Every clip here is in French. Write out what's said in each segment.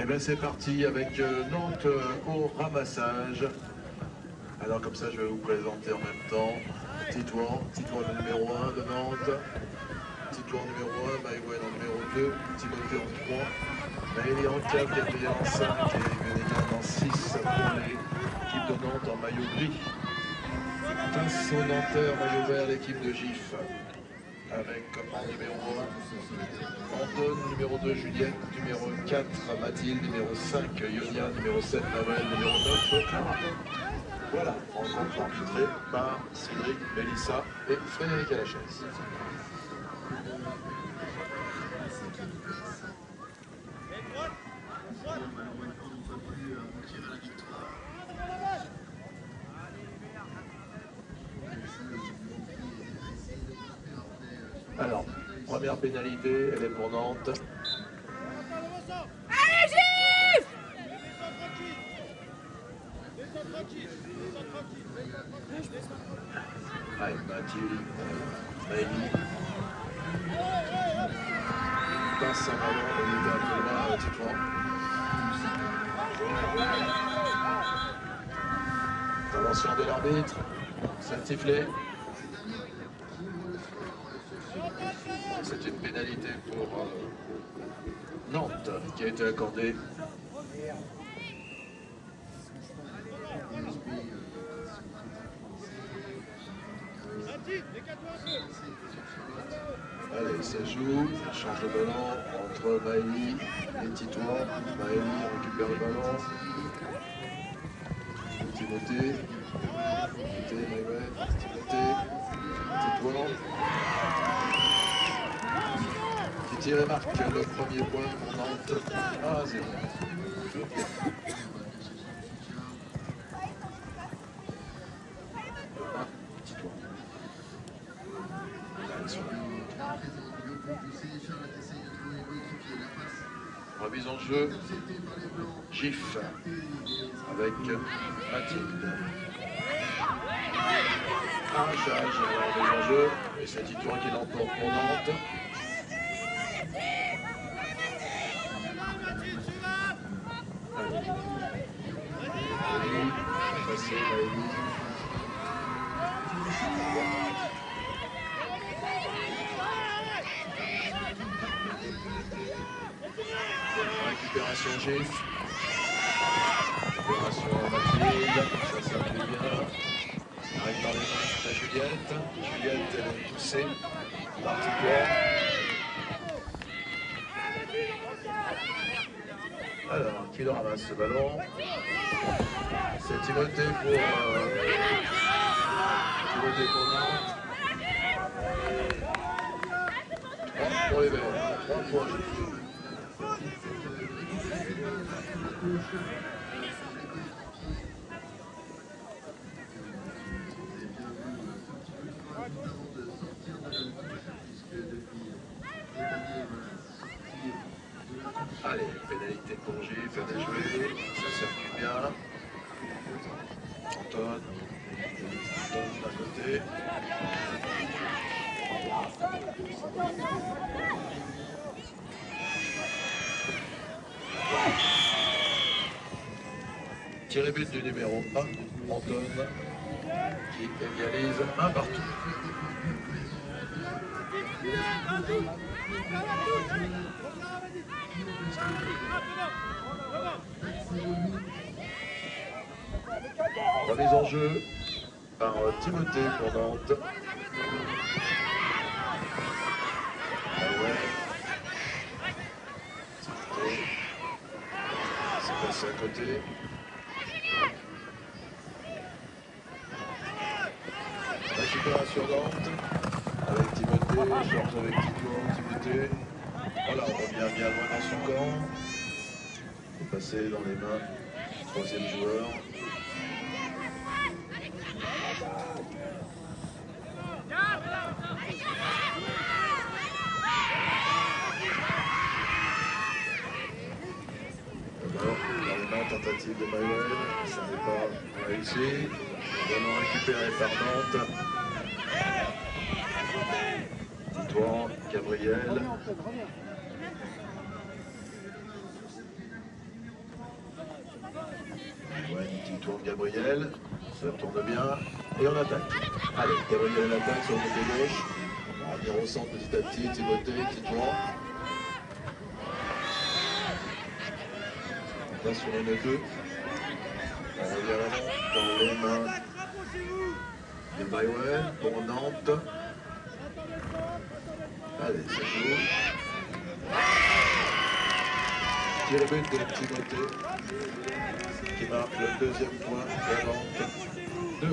Et bien c'est parti avec Nantes au ramassage. Alors comme ça je vais vous présenter en même temps Titouan le numéro 1 de Nantes, Titouan numéro 1, Maïwen en numéro 2, Timothée en 3, Maëlie en 4, Gabriel en 5 et Guénégan en 6 pour l'équipe de Nantes en maillot gris. Face aux Nantais en maillot vert, l'équipe de GIF. Avec comme numéro 1 Anton, numéro 2 Juliette, numéro 4 Mathilde, numéro 5 Yonia, numéro 7 Noël, numéro 9 voilà, rencontre arbitrée par Cédric, Mélissa et Frédéric Alachaise. Alors, première pénalité, elle est pour Nantes. Allez, Gif! Allez, Mathilde, Maëlie. Passe en avant, on est un peu loin, Titouan. Intervention de l'arbitre, c'est sifflé. C'est une pénalité pour Nantes qui a été accordée. Allez, ça joue, ça change le ballon entre Maëlie et Titouan. Maëlie récupère le ballon. Timothée, Maëwen, Timothée, Titouan. Qui tire et marque le premier point pour Nantes à 0. Remise en jeu, GIF avec Mathilde. Arrachage, remise en jeu, et c'est Titouan qui l'emporte pour Nantes. Passé, récupération GIF. Récupération Mathilde, ça s'appuie bien. Arrive par les mains à Juliette. Juliette, elle est poussée par Titouan. Alors, qui le ramasse ce ballon? C'est Timothée pour Nantes. 3 pour les Verts, 3 points. Allez, pénalité pour Gif, elle est jouée, ça circule bien. Anton d'un côté. Tiré but du numéro 1, Anton, qui égalise un partout. Remise en jeu par Timothée pour Nantes. C'est passé à côté. Récupération Nantes avec Timothée, Georges avec Timothée. Voilà, on revient bien loin dans son camp. Il est passé dans les mains du troisième joueur. Tentative de Maëwen, ça n'est pas réussi. Ballon récupéré par Nantes. Titouan, Gabriel. Gabriel, ça tourne bien, et on attaque. Allez, Gabriel à l'attaque sur le côté gauche. On va revenir au centre petit à petit, Timothée, Titouan. On passe sur une 2. On revient dans les mains de Bayreuth pour Nantes. Allez, ça joue. Tir but de Timothée qui marque le deuxième point de Nantes. 2-1.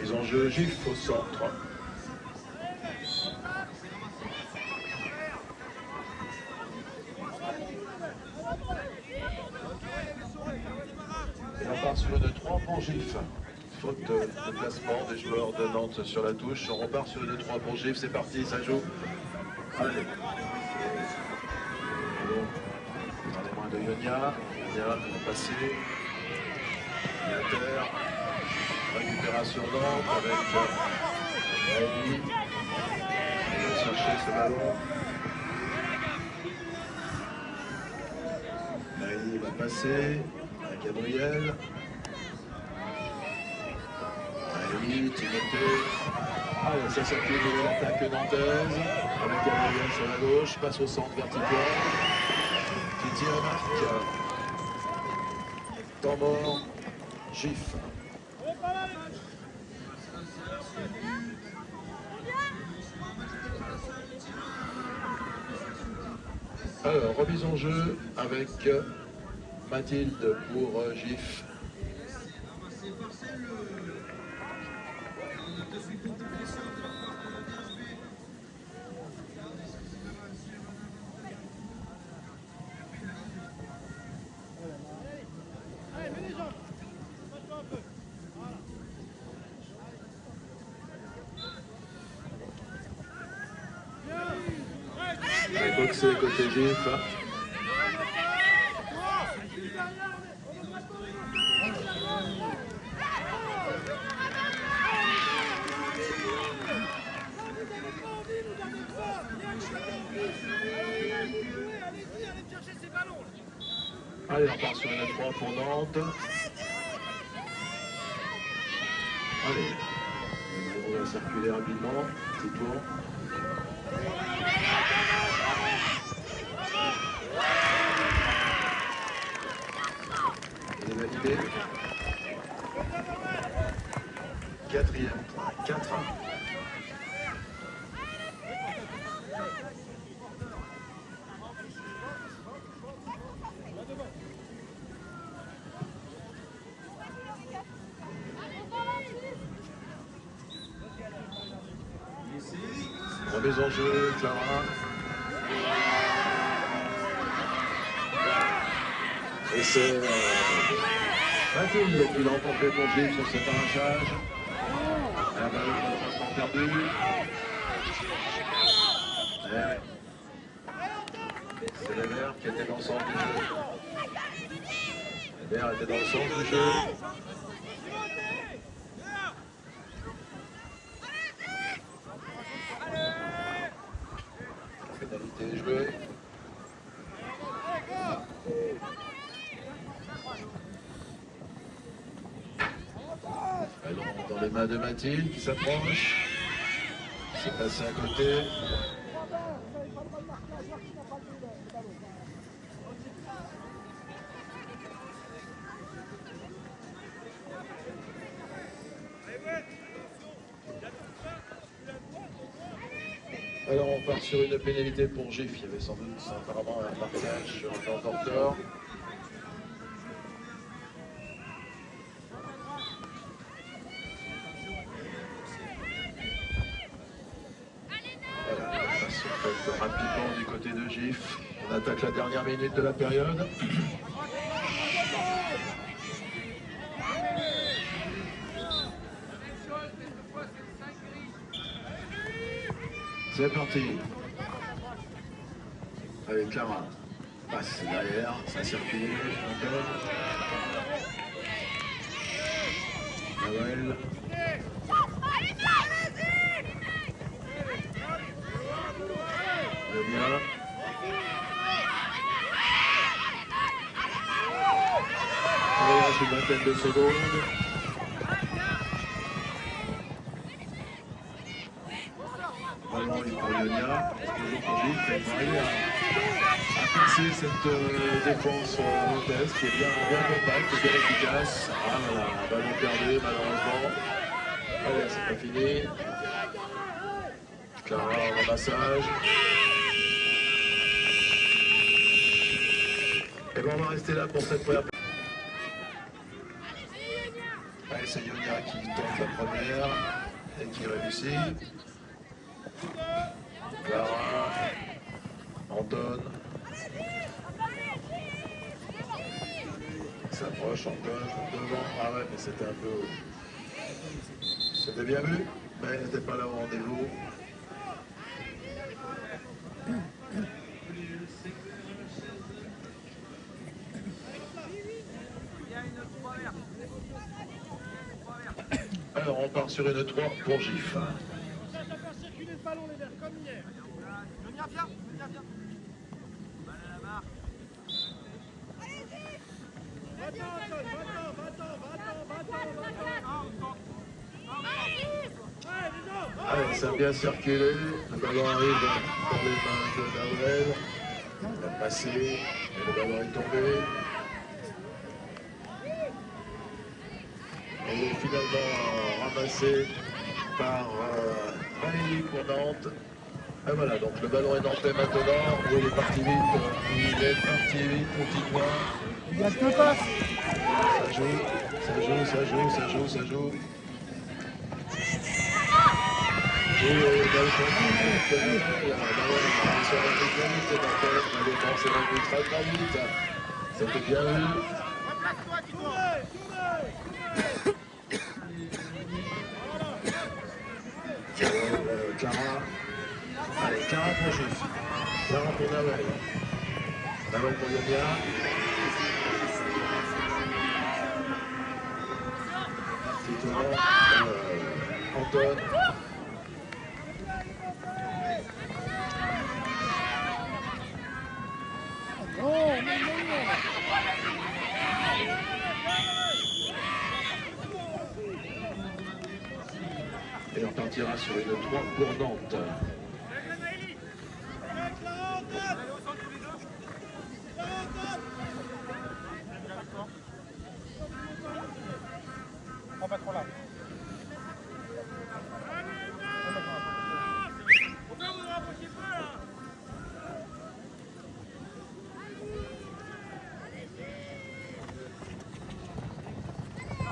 Mise en jeu GIF au centre. Et on part sur une 3 pour GIF. Faute de placement des joueurs de Nantes sur la touche. On repart sur une 3 pour GIF. C'est parti, ça joue. Allez. Dans les mains de Ionia. Ionia va passer. Terre. Récupération Nantes avec Maëli. Il va chercher ce ballon. Maëli va passer à Gabriel. Maëli, Timothée. Allez, ça circule de l'attaque nantaise. Avec Gabriel sur la gauche. Passe au centre vertical. Qui tire marque. Temps mort. GIF. Alors, remise en jeu avec Mathilde pour GIF. Allez, boxer côté GIF. Allez, on part sur une 3 pour Nantes. Allez, on va circuler rapidement. Petit tour. Il est validé. Quatrième point, 4-1. Remise en jeu, Clara. Et c'est Mathilde qui l'a emporté pour GIF sur cet arrachage. La balle est perdue. C'est le vert qui était dans le centre du jeu. Le vert était dans le centre du jeu. Pénalité jouée. Ballon dans les mains de Mathilde qui s'approche. C'est passé à côté. Alors on part sur une pénalité pour GIF. Il y avait sans doute apparemment un marquage sur un porteur. Voilà, ça se fait rapidement du côté de GIF. On attaque la dernière minute de la période. C'est parti. Avec Clara. Passe derrière, ça circule. Noël. Le bien. reste une vingtaine de secondes. Ballon est pour Ionia. Toujours pour Gilles, qui va arriver à percer cette défense nantaise qui est bien compacte, bien efficace. Ah voilà, ballon perdu malheureusement. Allez, c'est pas fini. Clara en ramassage. Et bien on va rester là pour cette première. Allez, c'est Ionia qui tente la première et qui réussit. Clara, Anton. Il s'approche, Anton, devant. Ah ouais, mais c'était un peu. C'était bien vu, mais elle n'était pas là au rendez-vous. Alors on part sur une 3 pour GIF. Allez, ça a bien circulé, le ballon arrive dans les mains de Naouel. Il a passé, et le ballon est tombé. Et finalement ramassé par Maëlie pour Nantes. Et voilà, donc le ballon est nantais maintenant. Oui, il est parti vite, petit point. Il y a deux passes. Ça joue. Et dans le continent, la ballon est sur la vite, la défense est revenue très vite. C'était bien vu. Clara. Allez, Clara pour Gif. Clara pour Naouel. Naouel pour Ionia. Anton. Et on partira sur une 3 pour Nantes. Pas trop là.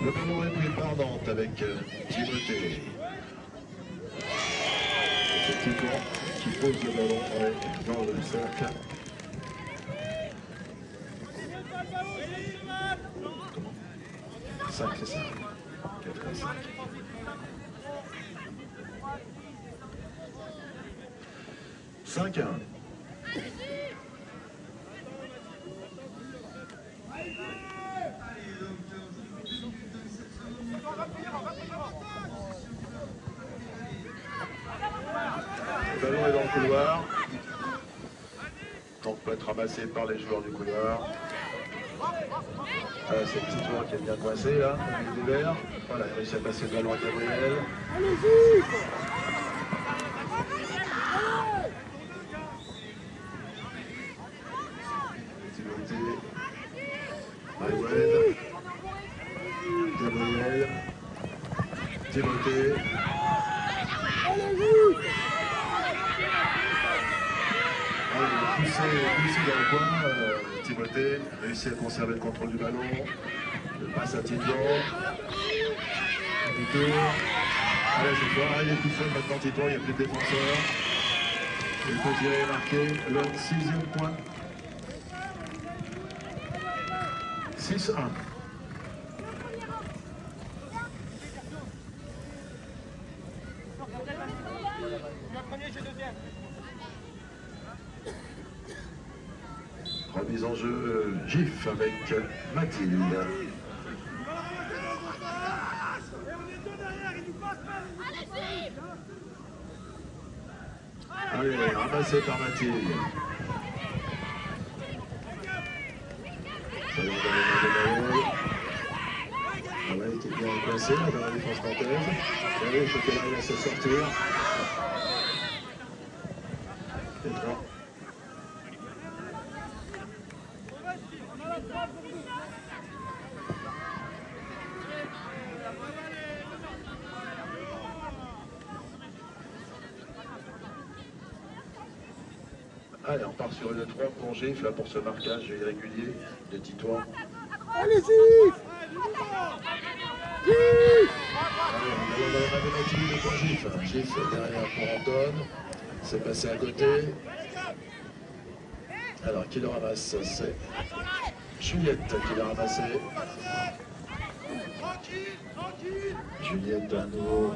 Le ballon est pris par Nantes avec Timothée. C'est Timothée qui pose le ballon dans le cercle. 5, c'est ça. 85. Cinq 1. Le ballon est dans le couloir. Donc peut être ramassé par les joueurs du couloir. C'est le petit joueur qui est bien coincé là, au milieu du vert. Voilà, il réussit à passer le ballon à Gabriel. Allez-y! Timothée. Maël. Gabriel. Timothée. Poussé dans le coin, Timothée réussit à conserver le contrôle du ballon. Le passe à Tito. Allez, cette fois, il est tout seul maintenant Tito, il n'y a plus de défenseur. Il peut tirer et marquer le 6e point. 6-1. Remise en jeu GIF avec Mathilde. Allez, ramassé par Mathilde. Ballon dans les mains de Maël. coincé là, dans la défense nantaise. Et oui, Chocolat il va se sortir. Et 3. Allez, on part sur une 3 pour Gifle, là pour ce marquage irrégulier de Titois. Allez-y! Allez, on va dans la mathématique de pour Gifle. Gifle derrière pour Anton. C'est passé à côté. Alors, qui le ramasse? C'est Juliette qui l'a ramassé. Juliette à nouveau.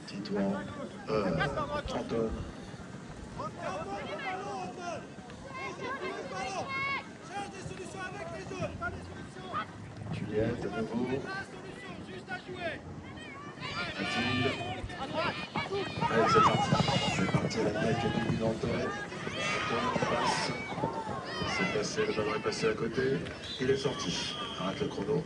Titois. Anton. Juliette à nouveau. Mathilde. Allez, c'est parti. C'est parti à l'attaque du Nantais. Anton passe. C'est passé, le ballon est passé à côté. Il est sorti. Arrête le chrono.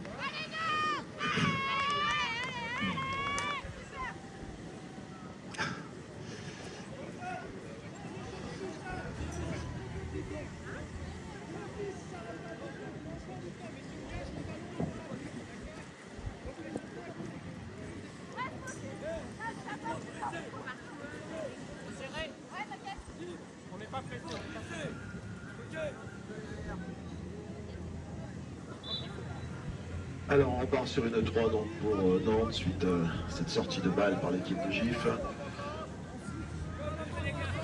Alors on part sur une 3 donc pour Nantes suite à cette sortie de balle par l'équipe de GIF.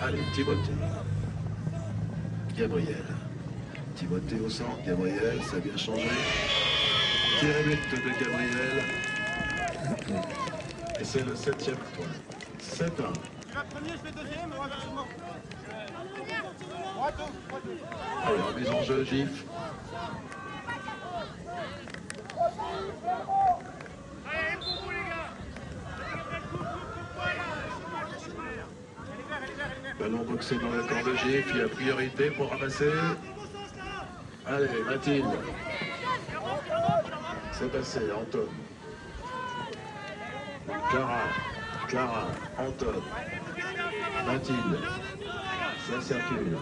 Allez, Timothée. Gabriel. Timothée au centre, Gabriel, ça a bien changé. Tiré but de Gabriel. Et c'est le 7e point. 7-1. Je vais premier, je fais deuxième, on va versement. Allez, remise en jeu, GIF. Ballon boxé dans le camp de GIF, il y a priorité pour ramasser. Allez, Mathilde. C'est passé, Anton. Clara, Anton. Mathilde. Ça circule.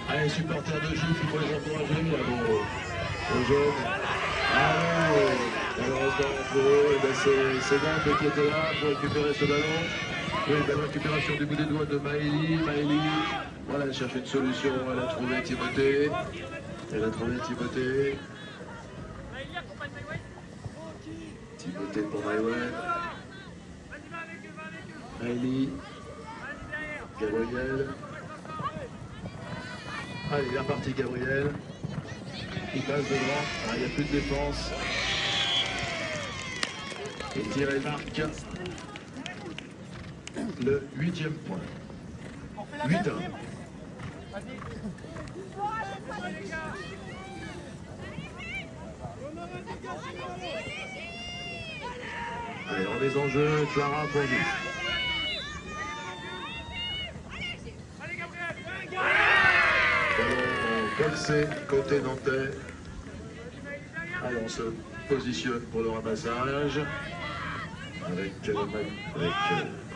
Allez, supporters de GIF, il faut les encourager là, aux jaunes. Allez, malheureusement pour eux, c'est Nantes qui était là pour récupérer ce ballon. Oui, belle récupération du bout des doigts de Maëlie. Voilà, elle cherche une solution, elle a trouvé Timothée. Timothée pour Maëwen. Maëlie. Gabriel. Allez, il est reparti Gabriel. Il passe devant, il n'y a plus de défense. Et tire et marque le 8e point. 8-1. Allez, remise en jeu, Clara pour lui. Boxé, côté nantais. Allez, on se positionne pour le ramassage. Avec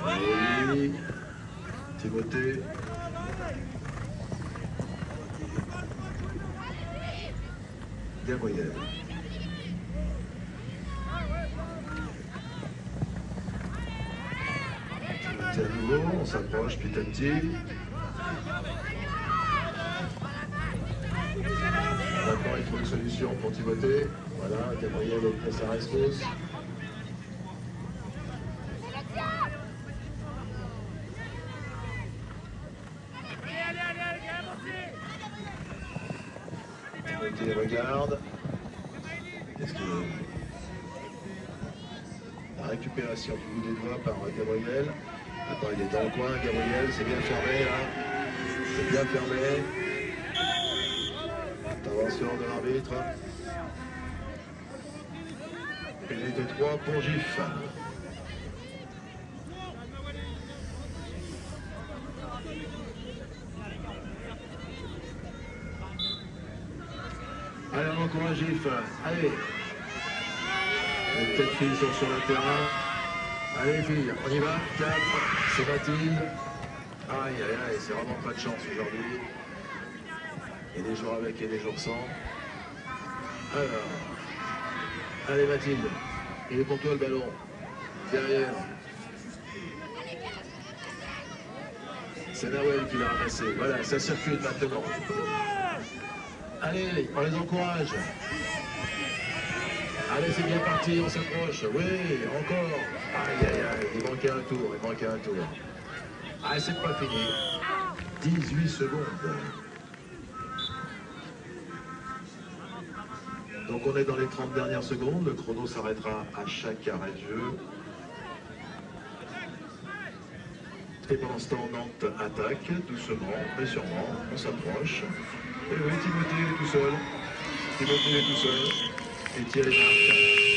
Maëlie, Timothée. Gabriel. Timothée à nouveau, on s'approche petit à petit. Maintenant, il faut une solution pour Timothée. Voilà, Gabriel est à sa rescousse. Timothée regarde. Qu'est-ce que... La récupération du bout des doigts par Gabriel. Attends, il est dans le coin, Gabriel, c'est bien fermé là. C'est bien fermé. Intervention de l'arbitre. Pénalité 3 pour GIF. Allez, on encourage GIF. Allez. Les 4 filles sont sur le terrain. Allez les filles, on y va. 4, c'est Mathilde. Aïe aïe aïe, c'est vraiment pas de chance aujourd'hui. Il y a des jours avec et des jours sans. Alors, allez Mathilde, il est pour toi le ballon. Derrière. C'est Nawel qui l'a ramassé. Voilà, ça circule maintenant. Allez, on les encourage. Allez, c'est bien parti, on s'approche. Oui, encore. Aïe, aïe, aïe, il manquait un tour, il manquait un tour. Ah, c'est pas fini. 18 secondes. Donc on est dans les 30 dernières secondes. Le chrono s'arrêtera à chaque arrêt de jeu. Et pendant ce temps, Nantes attaque doucement, mais sûrement. On s'approche. Et oui, Timothée est tout seul. Timothée est tout seul. Et Thierry marque.